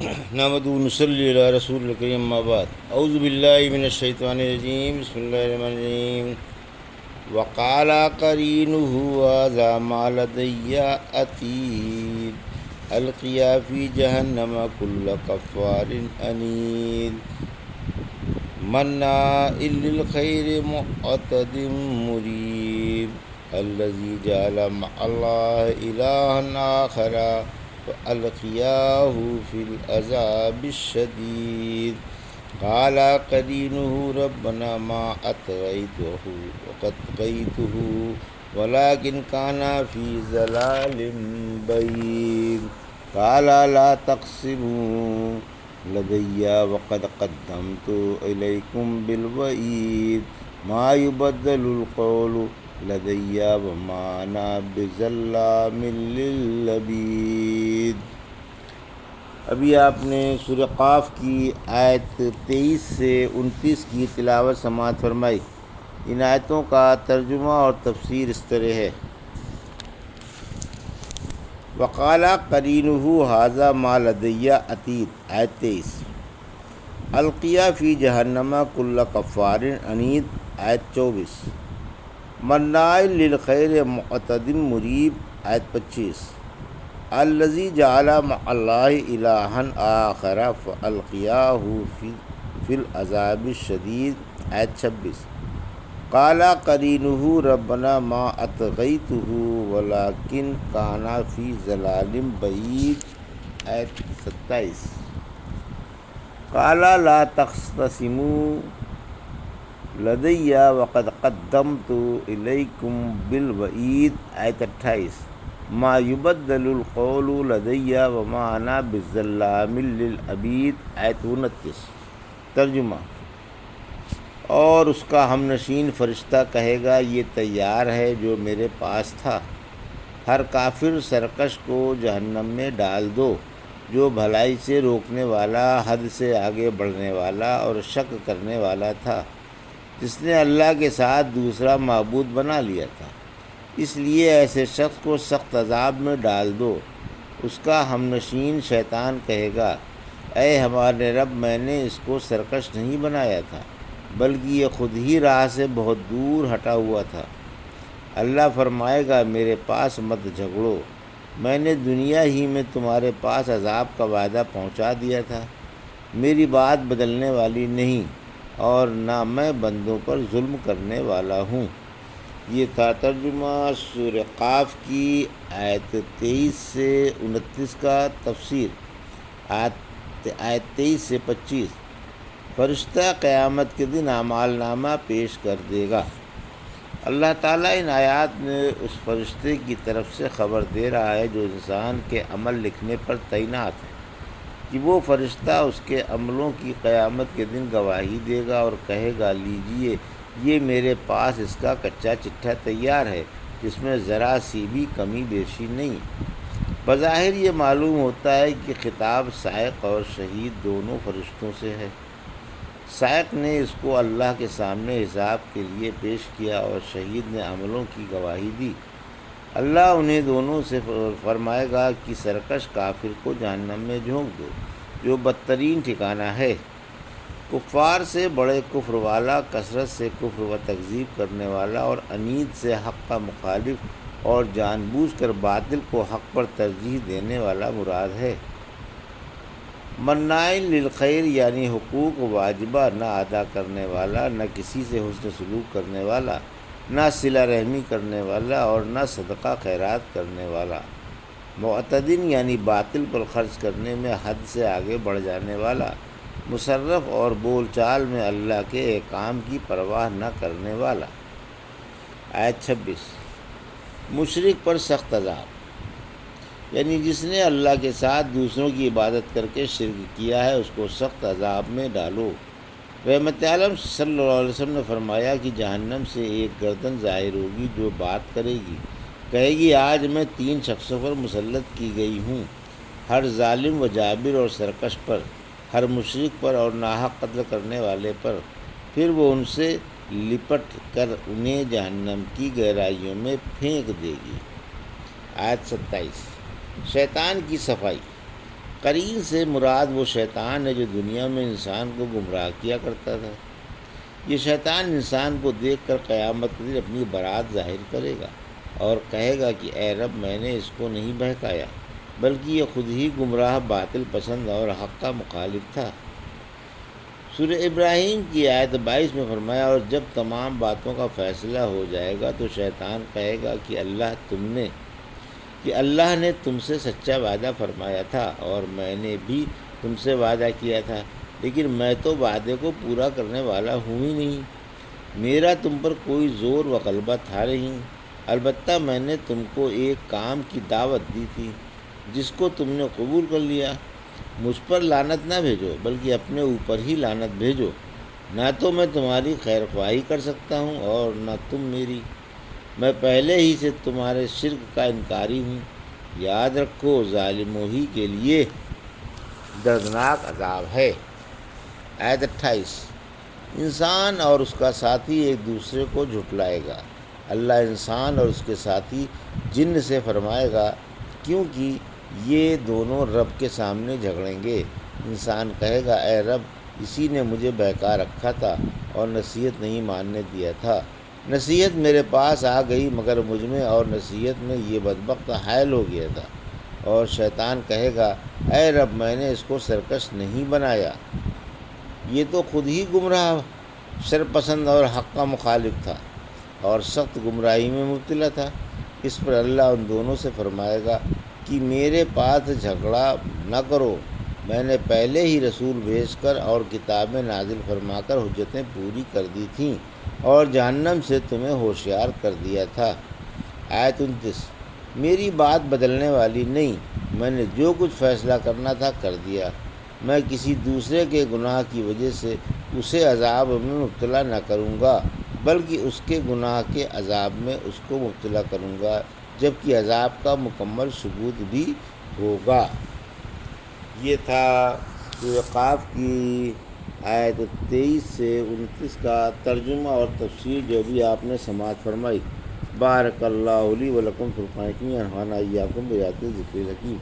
نحمد ونصلی علی رسول الکریم اما بعد اعوذ باللہ من الشیطان الرجیم بسم اللہ الرحمن الرحیم وقال قرینہ ھذا ما لدی عتید القیا فی جہنم کل کفار عنید مناع للخیر معتد مریب الذی جعل مع اللہ الہا آخر فألقياه في العذاب الشديد قال قرينه ربنا ما أطغيته ولكن كان في ضلال بعيد قال لا تقسموا لدي وقد قدمت إليكم بالوعيد ما يبدل القول لدي وما أنا بظلام للعبید۔ ابھی آپ نے سورہ قاف کی آیت 23 سے 29 کی تلاوت سماعت فرمائی۔ ان آیتوں کا ترجمہ اور تفسیر اس طرح ہے۔ وقال قرینہ ھذا ما لدی عتید، آیت 23۔ القیا فی جہنم کل کفار عنید، آیت 24۔ مناع للخیر معتد مریب، آیت 25۔ الذی جعل مع اللہ الہا آخر فالقیاہ فی العذاب الشدید، آیت 26۔ قال قرینہ ربنا ما اطغیتہ ولکن کان فی ضلال بعید، آیت 27۔ قال لا تختصموا لدی وقد قدمت الیکم بالوعید، آیت 28۔ ما یبدل القول لدی وما انا بظلام للعبید، آیت 29۔ ترجمہ: اور اس کا ہم نشین فرشتہ کہے گا یہ تیار ہے جو میرے پاس تھا، ہر کافر سرکش کو جہنم میں ڈال دو جو بھلائی سے روکنے والا، حد سے آگے بڑھنے والا اور شک کرنے والا تھا، جس نے اللہ کے ساتھ دوسرا معبود بنا لیا تھا۔ اس لیے ایسے شخص کو سخت عذاب میں ڈال دو۔ اس کا ہم نشین شیطان کہے گا اے ہمارے رب، میں نے اس کو سرکش نہیں بنایا تھا بلکہ یہ خود ہی راہ سے بہت دور ہٹا ہوا تھا۔ اللہ فرمائے گا میرے پاس مت جھگڑو، میں نے دنیا ہی میں تمہارے پاس عذاب کا وعدہ پہنچا دیا تھا، میری بات بدلنے والی نہیں اور نہ میں بندوں پر ظلم کرنے والا ہوں۔ یہ تھا ترجمہ سورہ قاف کی آیت 23 سے 29 کا تفسیر۔ آیت 23 سے 25۔ فرشتہ قیامت کے دن اعمال نامہ پیش کر دے گا۔ اللہ تعالیٰ ان آیات میں اس فرشتے کی طرف سے خبر دے رہا ہے جو انسان کے عمل لکھنے پر تعینات ہے کہ وہ فرشتہ اس کے عملوں کی قیامت کے دن گواہی دے گا اور کہے گا لیجئے یہ میرے پاس اس کا کچا چٹھا تیار ہے جس میں ذرا سی بھی کمی بیشی نہیں۔ بظاہر یہ معلوم ہوتا ہے کہ خطاب سائق اور شہید دونوں فرشتوں سے ہے۔ سائق نے اس کو اللہ کے سامنے حساب کے لیے پیش کیا اور شہید نے عملوں کی گواہی دی۔ اللہ انہیں دونوں سے فرمائے گا کہ سرکش کافر کو جہنم میں جھونک دو جو بدترین ٹھکانہ ہے۔ کفار سے بڑے کفر والا، کثرت سے کفر و تکذیب کرنے والا اور عنید سے حق کا مخالف اور جان بوجھ کر باطل کو حق پر ترجیح دینے والا مراد ہے۔ مناع للخیر یعنی حقوق واجبہ نہ ادا کرنے والا، نہ کسی سے حسن سلوک کرنے والا، نہ صلہ رحمی کرنے والا اور نہ صدقہ خیرات کرنے والا۔ معتدن یعنی باطل پر خرچ کرنے میں حد سے آگے بڑھ جانے والا، مصرف اور بول چال میں اللہ کے احکام کی پرواہ نہ کرنے والا۔ آیت 26۔ مشرک پر سخت عذاب یعنی جس نے اللہ کے ساتھ دوسروں کی عبادت کر کے شرک کیا ہے اس کو سخت عذاب میں ڈالو۔ رحمت عالم صلی اللہ علیہ وسلم نے فرمایا کہ جہنم سے ایک گردن ظاہر ہوگی جو بات کرے گی، کہے گی آج میں 3 شخصوں پر مسلط کی گئی ہوں، ہر ظالم و جابر اور سرکش پر، ہر مشرک پر اور ناحق قتل کرنے والے پر۔ پھر وہ ان سے لپٹ کر انہیں جہنم کی گہرائیوں میں پھینک دے گی۔ آیت 27۔ شیطان کی صفائی۔ قرین سے مراد وہ شیطان ہے جو دنیا میں انسان کو گمراہ کیا کرتا تھا۔ یہ شیطان انسان کو دیکھ کر قیامت کے دن اپنی برات ظاہر کرے گا اور کہے گا کہ اے رب، میں نے اس کو نہیں بہکایا، بلکہ یہ خود ہی گمراہ، باطل پسند اور حق کا مخالف تھا۔ سورہ ابراہیم کی آیت 22 میں فرمایا، اور جب تمام باتوں کا فیصلہ ہو جائے گا تو شیطان کہے گا کہ اللہ نے تم سے سچا وعدہ فرمایا تھا اور میں نے بھی تم سے وعدہ کیا تھا، لیکن میں تو وعدے کو پورا کرنے والا ہوں ہی نہیں، میرا تم پر کوئی زور و غلبہ تھا نہیں، البتہ میں نے تم کو ایک کام کی دعوت دی تھی جس کو تم نے قبول کر لیا۔ مجھ پر لعنت نہ بھیجو، بلکہ اپنے اوپر ہی لعنت بھیجو، نہ تو میں تمہاری خیر خواہی کر سکتا ہوں اور نہ تم میری، میں پہلے ہی سے تمہارے شرک کا انکاری ہوں۔ یاد رکھو، ظالموں ہی کے لیے دردناک عذاب ہے۔ آیت 28، انسان اور اس کا ساتھی ایک دوسرے کو جھٹلائے گا۔ اللہ انسان اور اس کے ساتھی جن سے فرمائے گا، کیونکہ یہ دونوں رب کے سامنے جھگڑیں گے۔ انسان کہے گا، اے رب، اسی نے مجھے بہکا رکھا تھا اور نصیحت نہیں ماننے دیا تھا، نصیحت میرے پاس آ گئی مگر مجھ میں اور نصیحت میں یہ بدبخت حائل ہو گیا تھا۔ اور شیطان کہے گا، اے رب، میں نے اس کو سرکش نہیں بنایا، یہ تو خود ہی گمراہ، شرپسند اور حق کا مخالف تھا اور سخت گمراہی میں مبتلا تھا۔ اس پر اللہ ان دونوں سے فرمائے گا کہ میرے پاس جھگڑا نہ کرو، میں نے پہلے ہی رسول بھیج کر اور کتابیں نازل فرما کر حجتیں پوری کر دی تھیں اور جہنم سے تمہیں ہوشیار کر دیا تھا۔ آیت 29، میری بات بدلنے والی نہیں، میں نے جو کچھ فیصلہ کرنا تھا کر دیا، میں کسی دوسرے کے گناہ کی وجہ سے اسے عذاب میں مبتلا نہ کروں گا، بلکہ اس کے گناہ کے عذاب میں اس کو مبتلا کروں گا، جبکہ عذاب کا مکمل ثبوت بھی ہوگا۔ یہ تھا سورہ قاف کی آیت 23 سے 29 کا ترجمہ اور تفسیر جو بھی آپ نے سماعت فرمائی۔ بارک اللہ لی و لکم فی القرآن الحکیم، ونفعنا وإیاکم بآیات الذکر الحکیم۔